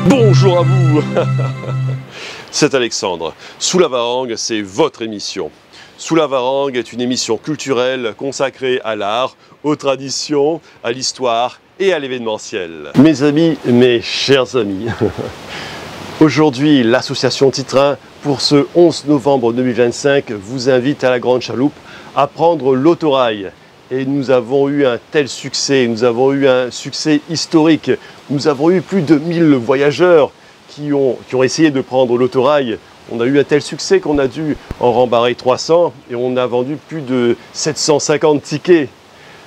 Bonjour à vous. C'est Alexandre. Sous la Varangue, c'est votre émission. Sous la Varangue est une émission culturelle consacrée à l'art, aux traditions, à l'histoire et à l'événementiel. Mes amis, mes chers amis, aujourd'hui l'association Titrin, pour ce 11 novembre 2025, vous invite à la Grande Chaloupe à prendre l'autorail. Et nous avons eu un tel succès, nous avons eu un succès historique. Nous avons eu plus de 1000 voyageurs qui ont essayé de prendre l'autorail. On a eu un tel succès qu'on a dû en rembarrer 300 et on a vendu plus de 750 tickets.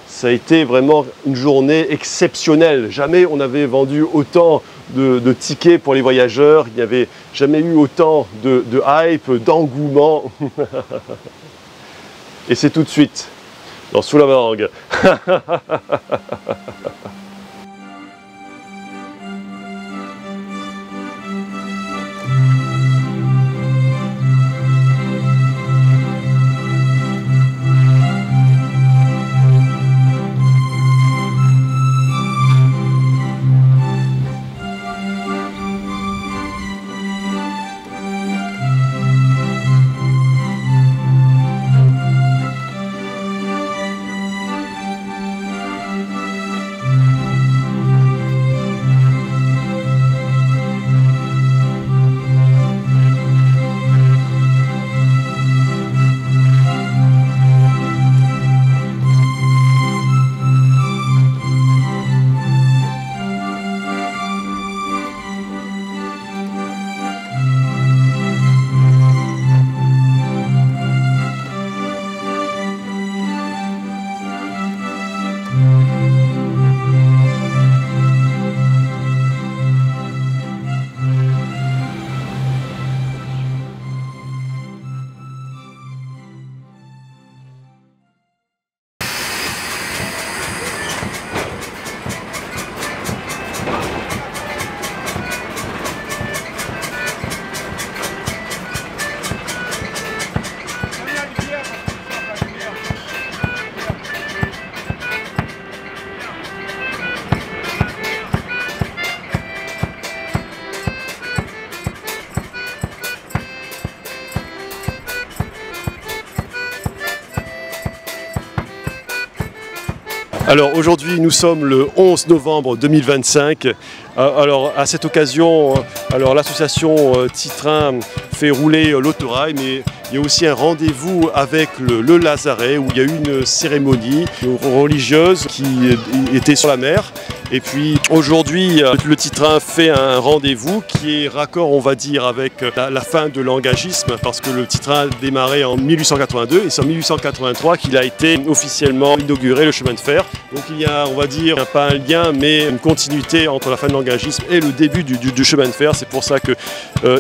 Ça a été vraiment une journée exceptionnelle. Jamais on n'avait vendu autant de tickets pour les voyageurs. Il n'y avait jamais eu autant de hype, d'engouement. Et c'est tout de suite dans Sous la Varangue. Alors aujourd'hui nous sommes le 11 novembre 2025. Alors à cette occasion, l'association Titrin fait rouler l'autorail, mais il y a aussi un rendez-vous avec le Lazaret où il y a eu une cérémonie religieuse qui était sur la mer. Et puis aujourd'hui, le Titrin fait un rendez-vous qui est raccord, on va dire, avec la fin de l'engagisme, parce que le Titrin a démarré en 1882 et c'est en 1883 qu'il a été officiellement inauguré, le chemin de fer. Donc il y a, on va dire, pas un lien, mais une continuité entre la fin de l'engagisme et le début du chemin de fer. C'est pour ça que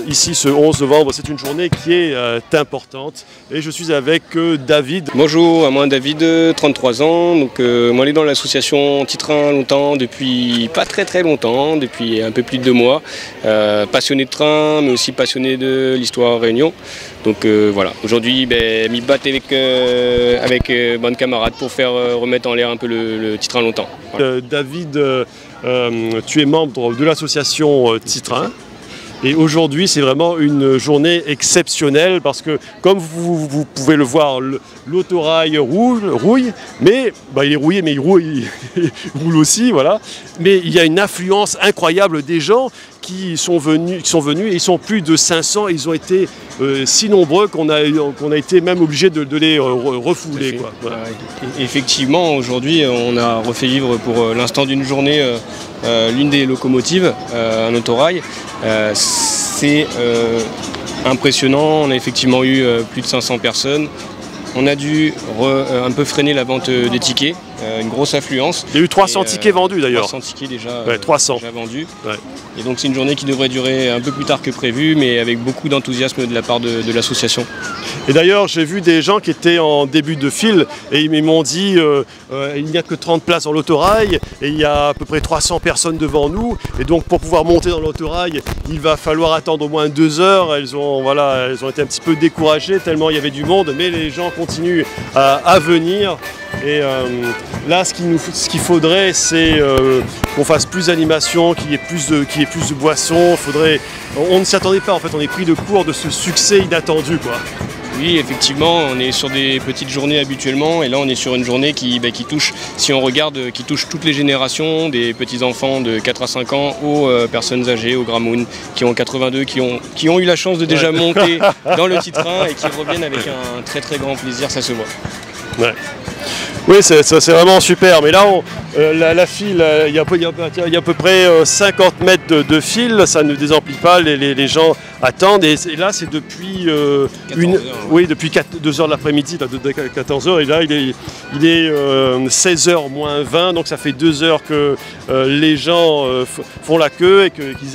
ici, ce 11 novembre, c'est une journée qui est importante. Et je suis avec David. Bonjour, moi David, 33 ans. Donc moi, je suis dans l'association Titrin longtemps, depuis pas très longtemps, depuis un peu plus de 2 mois. Passionné de train, mais aussi passionné de l'histoire Réunion. Donc voilà, aujourd'hui, m'y battre avec bonne camarade pour faire remettre en l'air un peu le Titrin longtemps. Voilà. David, tu es membre de l'association Titrin. Et aujourd'hui, c'est vraiment une journée exceptionnelle parce que, comme vous pouvez le voir, l'autorail rouille, mais il est rouillé, mais il roule aussi, voilà. Mais il y a une affluence incroyable des gens qui sont venus et ils sont plus de 500 et ils ont été si nombreux qu'on a été même obligé de les refouler. Quoi. Voilà. Effectivement, aujourd'hui, on a refait vivre pour l'instant d'une journée l'une des locomotives, un autorail. C'est impressionnant, on a effectivement eu plus de 500 personnes. On a dû un peu freiner la vente des tickets, une grosse affluence. Il y a eu 300 tickets vendus d'ailleurs. 300 tickets déjà, 300. Déjà vendus. Ouais. Et donc c'est une journée qui devrait durer un peu plus tard que prévu, mais avec beaucoup d'enthousiasme de la part de l'association. Et d'ailleurs, j'ai vu des gens qui étaient en début de file et ils m'ont dit il n'y a que 30 places dans l'autorail et il y a à peu près 300 personnes devant nous. Et donc pour pouvoir monter dans l'autorail, il va falloir attendre au moins 2 heures. Elles ont été un petit peu découragées tellement il y avait du monde, mais les gens continuent à venir. Et là, ce qu'il faudrait, c'est qu'on fasse plus d'animation, qu'il y ait plus de boissons. On ne s'y attendait pas, en fait, on est pris de court de ce succès inattendu, quoi. Oui, effectivement, on est sur des petites journées habituellement, et là on est sur une journée qui touche, si on regarde, qui touche toutes les générations, des petits-enfants de 4 à 5 ans aux personnes âgées, aux Gramoun, qui ont 82, qui ont eu la chance de déjà monter dans le petit train et qui reviennent avec un très très grand plaisir, ça se voit. Ouais. Oui, c'est vraiment super, mais là, la file, il y a à peu près 50 mètres de fil, ça ne désemplit pas, les gens attendent, et là c'est depuis, depuis 2 heures de l'après-midi, 14 heures, et là il est 16h moins 20, donc ça fait 2 heures que les gens font la queue et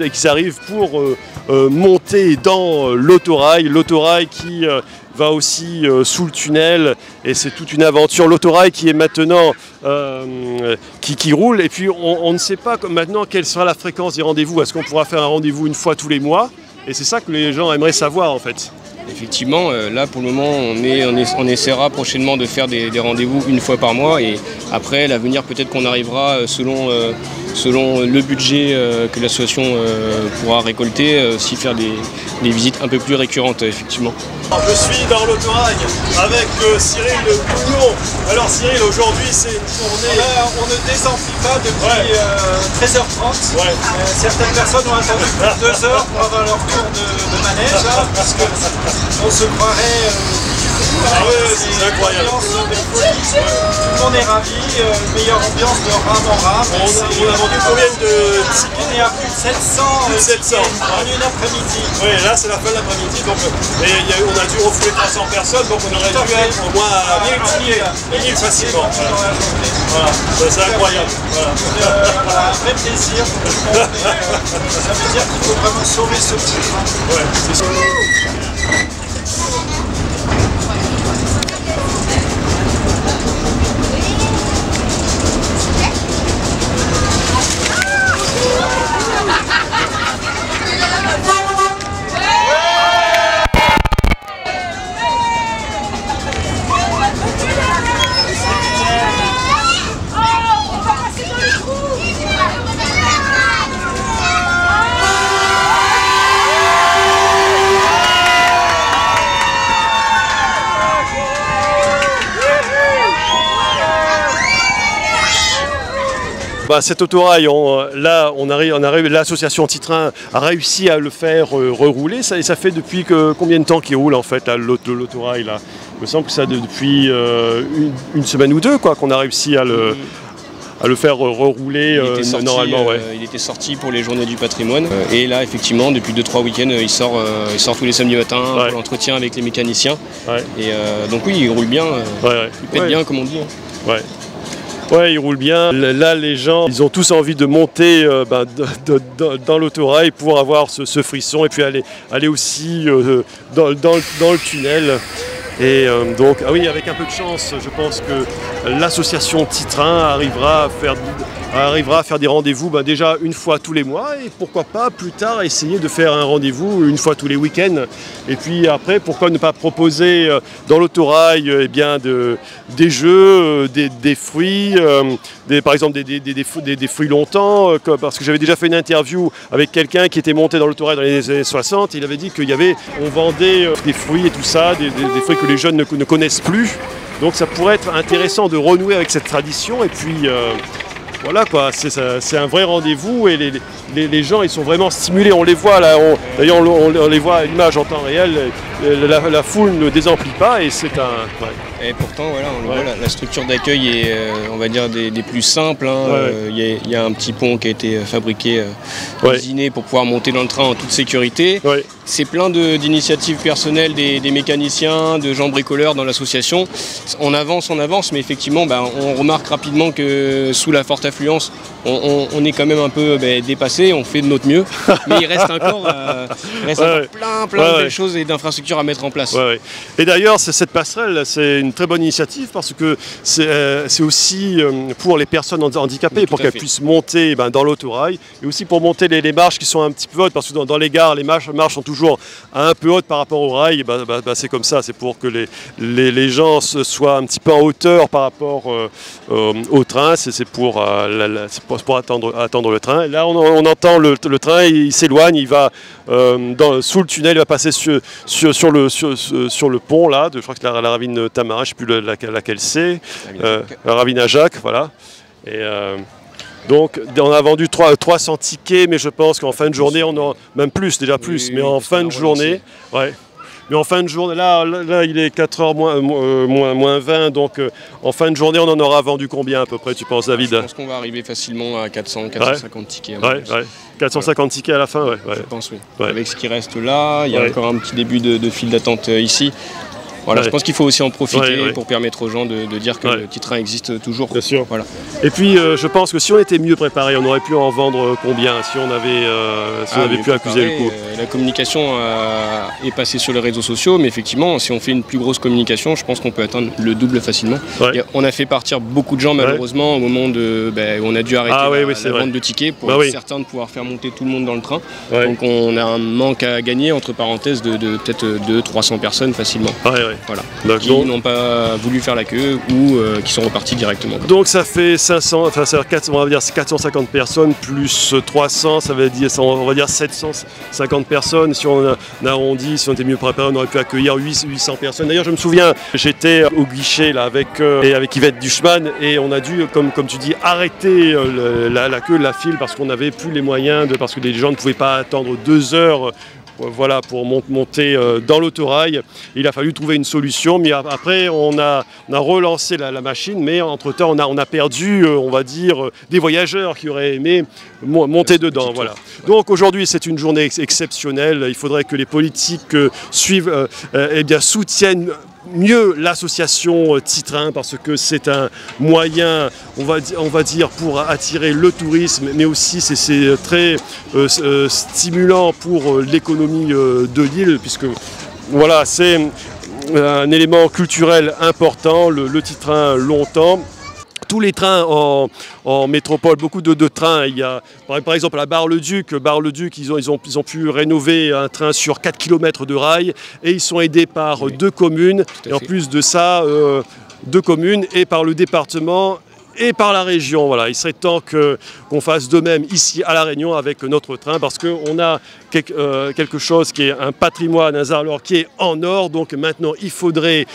qu'ils arrivent pour monter dans l'autorail qui va aussi sous le tunnel, et c'est toute une aventure. L'autorail qui est maintenant qui roule, et puis on ne sait pas maintenant quelle sera la fréquence des rendez-vous. Est-ce qu'on pourra faire un rendez-vous une fois tous les mois? Et c'est ça que les gens aimeraient savoir, en fait. Effectivement, là pour le moment on essaiera prochainement de faire des rendez-vous une fois par mois, et après à l'avenir peut-être qu'on arrivera selon le budget que l'association pourra récolter, aussi faire des visites un peu plus récurrentes, effectivement. Je suis dans l'autorail avec Cyril Pougnon. Alors Cyril, aujourd'hui c'est une journée... On ne désemplit pas depuis 13h30. Ouais. Certaines personnes ont attendu plus de 2 heures pour avoir leur tour de manège, puisque on se croirait... c'est incroyable. Tout le monde est ravi, meilleure ambiance de rame en rame. On a vendu combien de tickets? On est à plus de 700 en une après-midi. Oui, là c'est la fin de l'après-midi, donc on a dû refouler 300 personnes, donc on aurait dû être au moins à 1000 facilement. Voilà, c'est incroyable. Voilà, un vrai plaisir pour tout le monde. Ça veut dire qu'il faut vraiment sauver ce petit train. Ouais, c'est sûr. Cet autorail, l'association Anti-Train a réussi à le faire rerouler. Ça fait depuis combien de temps qu'il roule en fait l'autorail là? Il me semble que ça depuis une semaine ou deux qu'on a réussi à le faire rerouler normalement. Ouais. Il était sorti pour les journées du patrimoine, et là effectivement depuis 2-3 week-ends il sort tous les samedis matins pour l'entretien avec les mécaniciens. Ouais. Et donc oui, il roule bien, il pète bien comme on dit. Hein. Ouais. Ouais, il roule bien. Là, les gens, ils ont tous envie de monter dans l'autorail pour avoir ce frisson, et puis aller aussi dans le tunnel. Et donc, avec un peu de chance, je pense que l'association Anti-Train arrivera à faire des rendez-vous déjà une fois tous les mois, et pourquoi pas plus tard essayer de faire un rendez-vous une fois tous les week-ends. Et puis après, pourquoi ne pas proposer dans l'autorail des jeux, des fruits, par exemple des fruits longtemps, parce que j'avais déjà fait une interview avec quelqu'un qui était monté dans l'autorail dans les années 60, il avait dit on vendait des fruits et tout ça, des fruits que les jeunes ne connaissent plus. Donc ça pourrait être intéressant de renouer avec cette tradition, et puis voilà quoi, c'est un vrai rendez-vous, et les gens ils sont vraiment stimulés, on les voit là, d'ailleurs on les voit à l'image en temps réel, la foule ne désemplit pas, et c'est un... Et pourtant voilà, on le voit, la structure d'accueil est on va dire des plus simples, hein. Il y a un petit pont qui a été fabriqué, cuisiné pour pouvoir monter dans le train en toute sécurité. C'est plein d'initiatives personnelles des mécaniciens, de gens bricoleurs dans l'association. On avance, mais effectivement on remarque rapidement que sous la forte affluence, on est quand même un peu dépassé, on fait de notre mieux, mais il reste encore Il reste encore plein de belles choses et d'infrastructures à mettre en place. Et d'ailleurs, cette passerelle, c'est une très bonne initiative parce que c'est aussi pour les personnes handicapées, pour qu'elles puissent monter dans l'autorail, et aussi pour monter les marches qui sont un petit peu hautes, parce que dans les gares, les marches sont toujours un peu hautes par rapport au rail. C'est comme ça, c'est pour que les gens soient un petit peu en hauteur par rapport au train, c'est pour attendre le train. Et là, on entend le train, il s'éloigne, il va sous le tunnel, il va passer sur le pont, là, je crois que c'est la ravine Tamarin, je ne sais plus laquelle c'est, la ravine à Jacques, voilà. Et donc on a vendu 300 tickets, mais je pense qu'en fin de journée, même plus, déjà plus, mais en fin de journée, mais en fin de journée, là il est 4h moins 20, donc en fin de journée, on en aura vendu combien à peu près, tu penses, David? Je pense qu'on va arriver facilement à 450 tickets. 450 tickets à la fin, Je pense, oui. Avec ce qui reste là, il y a encore un petit début de file d'attente ici. Voilà, je pense qu'il faut aussi en profiter pour permettre aux gens de dire que le petit train existe toujours. Bien sûr. Voilà. Et puis, je pense que si on était mieux préparé, on aurait pu en vendre combien si on avait pu accuser le coup. La communication est passée sur les réseaux sociaux, mais effectivement, si on fait une plus grosse communication, je pense qu'on peut atteindre le double facilement. Et on a fait partir beaucoup de gens, malheureusement, au moment où on a dû arrêter la vente de tickets pour être certain de pouvoir faire monter tout le monde dans le train. Donc, on a un manque à gagner, entre parenthèses, de peut-être 200-300 personnes facilement. Voilà. Qui n'ont pas voulu faire la queue ou qui sont repartis directement. Donc ça fait 500, on va dire 450 personnes plus 300, ça veut dire, on va dire 750 personnes. Si on arrondit, si on était mieux préparé, on aurait pu accueillir 800 personnes. D'ailleurs, je me souviens, j'étais au guichet là, avec Yvette Duchman et on a dû, comme tu dis, arrêter la queue, la file parce qu'on n'avait plus les moyens, parce que les gens ne pouvaient pas attendre 2 heures. Voilà, pour monter dans l'autorail. Il a fallu trouver une solution, mais après on a relancé la machine, mais entre-temps on a perdu, on va dire, des voyageurs qui auraient aimé monter dedans. Voilà. Donc aujourd'hui c'est une journée exceptionnelle, il faudrait que les politiques suivent, soutiennent mieux l'association Titrain parce que c'est un moyen, on va dire, pour attirer le tourisme, mais aussi c'est très stimulant pour l'économie de l'île, puisque voilà, c'est un élément culturel important, le Titrain longtemps. Tous les trains en métropole, beaucoup de trains. Il y a par exemple à Bar-le-Duc, ils ont pu rénover un train sur 4 km de rail et ils sont aidés par 2 communes. Et en plus de ça, 2 communes et par le département et par la région. Voilà, il serait temps qu'on fasse de même ici à La Réunion avec notre train parce qu'on a quelque chose qui est un patrimoine, un Zarlor qui est en or. Donc maintenant, il faudrait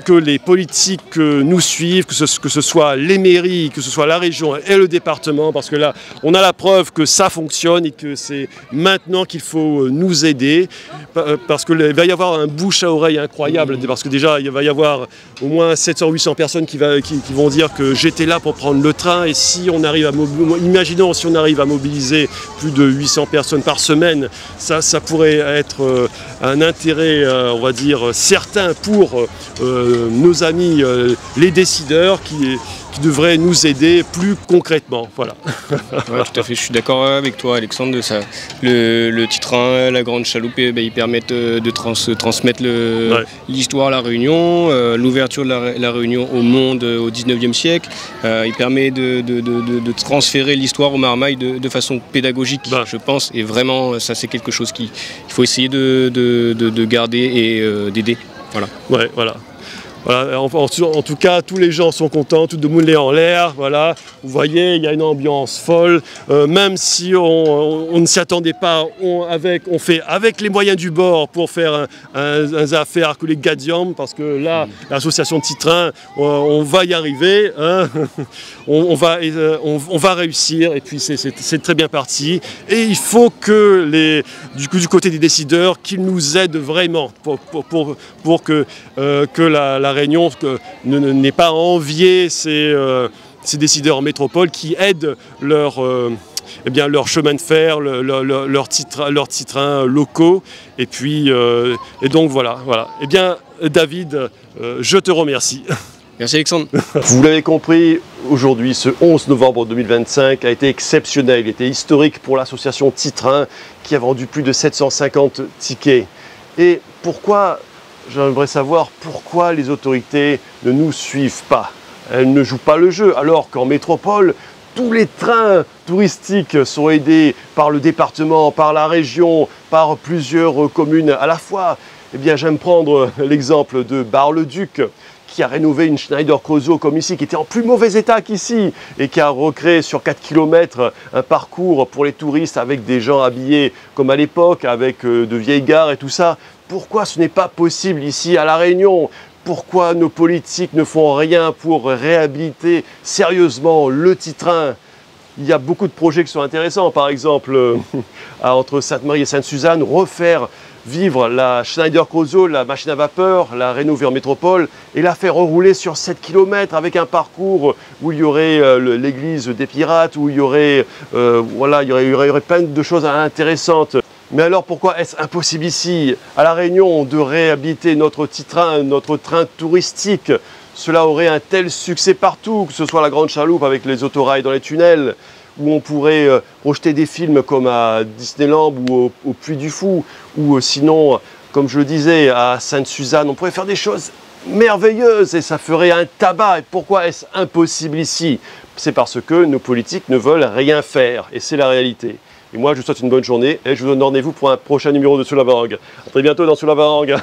que les politiques nous suivent, que ce soit les mairies, que ce soit la région et le département, parce que là, on a la preuve que ça fonctionne et que c'est maintenant qu'il faut nous aider, parce qu'il va y avoir un bouche à oreille incroyable, parce que déjà, il va y avoir au moins 700-800 personnes qui vont dire que j'étais là pour prendre le train, et si on arrive imaginons si on arrive à mobiliser plus de 800 personnes par semaine, ça pourrait être un intérêt, on va dire, certain pour nos amis les décideurs qui devraient nous aider plus concrètement. Voilà. Ouais, tout à fait, je suis d'accord avec toi, Alexandre, de ça. Le Titrain, la Grande Chaloupe, ils permettent de transmettre l'histoire à La Réunion, l'ouverture de la Réunion au monde au 19e siècle. Il permet de transférer l'histoire aux marmailles de façon pédagogique, je pense. Et vraiment, ça c'est quelque chose qu'il faut essayer de garder et d'aider. Voilà. Ouais, voilà. Voilà, en tout cas, tous les gens sont contents, tout le monde est en l'air, voilà. Vous voyez, il y a une ambiance folle, même si on ne s'y attendait pas, on fait avec les moyens du bord pour faire un affaire que les Gadium, parce que là, l'association Titrain, on va y arriver, hein. on va réussir, et puis c'est très bien parti. Et il faut que du côté des décideurs, qu'ils nous aident vraiment pour que la Réunion n'ait pas à envier ces décideurs en métropole qui aident leur chemin de fer, leurs titrains locaux. Et puis, et donc voilà. Eh bien, David, je te remercie. Merci Alexandre. Vous l'avez compris, aujourd'hui, ce 11 novembre 2025 a été exceptionnel, il était historique pour l'association Titrin qui a vendu plus de 750 tickets. Et pourquoi, j'aimerais savoir pourquoi les autorités ne nous suivent pas. Elles ne jouent pas le jeu, alors qu'en métropole, tous les trains touristiques sont aidés par le département, par la région, par plusieurs communes à la fois. Eh bien, j'aime prendre l'exemple de Bar-le-Duc, qui a rénové une Schneider Creusot comme ici, qui était en plus mauvais état qu'ici, et qui a recréé sur 4 km un parcours pour les touristes avec des gens habillés comme à l'époque, avec de vieilles gares et tout ça. Pourquoi ce n'est pas possible ici à La Réunion ? Pourquoi nos politiques ne font rien pour réhabiliter sérieusement le Titrin ? Il y a beaucoup de projets qui sont intéressants, par exemple, entre Sainte-Marie et Sainte-Suzanne, refaire vivre la Schneider Creusot, la machine à vapeur, la rénover en métropole et la faire rouler sur 7 km avec un parcours où il y aurait l'église des pirates, où il y aurait, voilà, il y aurait plein de choses intéressantes. Mais alors pourquoi est-ce impossible ici, à La Réunion, de réhabiliter notre Titrin, notre train touristique? Cela aurait un tel succès partout, que ce soit la Grande Chaloupe avec les autorails dans les tunnels, où on pourrait projeter des films comme à Disneyland ou au Puy du Fou, ou sinon, comme je le disais, à Sainte-Suzanne, on pourrait faire des choses merveilleuses et ça ferait un tabac. Et pourquoi est-ce impossible ici? C'est parce que nos politiques ne veulent rien faire, et c'est la réalité. Et moi, je vous souhaite une bonne journée et je vous donne rendez-vous pour un prochain numéro de Sous la Varangue. A très bientôt dans Sous la Varangue.